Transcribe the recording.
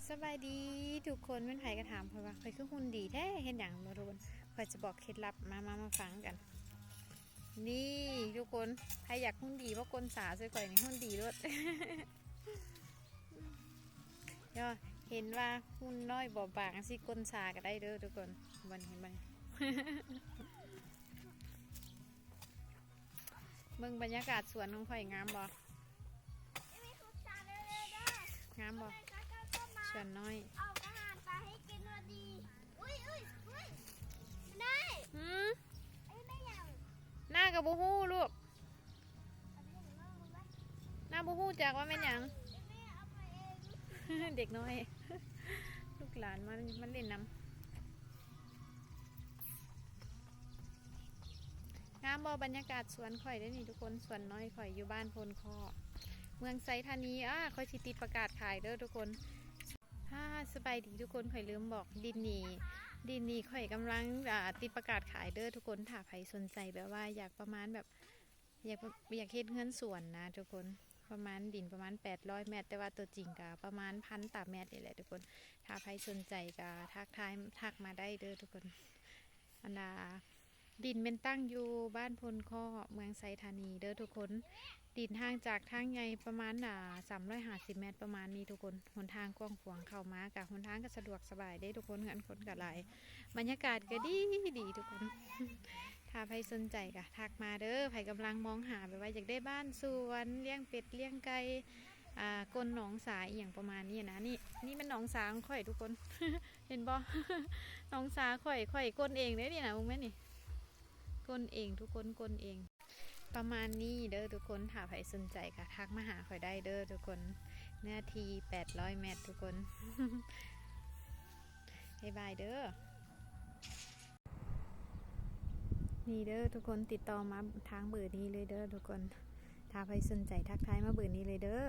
สบายดีทุกคนเป็นไผกระถามเพราะว่าข่อยคือหุ่นดีแท้เห็นอย่างบ่รู้ข่อยจะบอกเคล็ดลับมาฟังกัน นี่ทุกคนใครอยากหุ่นดีเพราะกลสาสวยก่อยนี่หุ่นดีรถ ย่อเห็นว่าหุ่นน้อยบอบบางสิกลสาก็ได้เด้อทุกคนบันเห็นบัน เบิ่งบรรยากาศสวนของข่อยงามบ่งามบ่สวนน้อยเอาอาหารปลาให้กินวันดีอุ้ยได้ หืม ไอ้ไม่ยัง หน้ากับบูฮู้ลูก เอาไปให้หนูบ้าง หน้าบูฮู้จากว่าแม่นหยัง แม่เอาไปเอง เด็กน้อย ลูกหลานมันเล่นน้ำงามบ่บรรยากาศสวนข่อยได้นี่ทุกคนสวนน้อยข่อยอยู่บ้านพลคอเมืองไซธานีข่อยสิติดประกาศขายเด้อทุกคนสบายดีทุกคนข่อยลืมบอกดินนี่ข่อยกำลังติดประกาศขายเด้อทุกคนถ้าใครสนใจแบบว่าอยากประมาณแบบอยากเฮ็ดเงินสวนนะทุกคนประมาณดินประมาณ800 เมตรแต่ว่าตัวจริงก็ประมาณ1,000 ตารางเมตรนี่แหละทุกคนถ้าใครสนใจก็ทักมาได้เด้อทุกคนอันดาดินเป็นตั้งอยู่บ้านพลข้อเมืองไซธานีเด้อทุกคนดินทางจากทางใหญ่ประมาณ350 เมตรประมาณนี้ทุกคนหนทางกว้างขวางเข้ามากับหนทางก็สะดวกสบายได้ทุกคนเงินคนก็หลายบรรยากาศก็ดีทุกคน ถ้าใครสนใจก็ทักมาเด้อใครกำลังมองหาแบบว่าอยากได้บ้านสวนเลี้ยงเป็ดเลี้ยงไก่กลนหนองสาอย่างประมาณนี้นะนี่มันหนองสาของข่อยทุกคน เห็นบ่ หนองสาข่อยก้นเองเด้นี่นะมึงแม่นี่ก้นเองทุกคนก้นเองประมาณนี้เด้อทุกคนถ้าใครสนใจก็ทักมาหาข่อยได้เด้อทุกคนเนื้อที่800 เมตรทุกคน บ๊ายบายเด้อนี่เด้อทุกคนติดต่อมาทางเบอร์นี้เลยเด้อทุกคนถ้าใครสนใจทักทายมาเบอร์นี้เลยเด้อ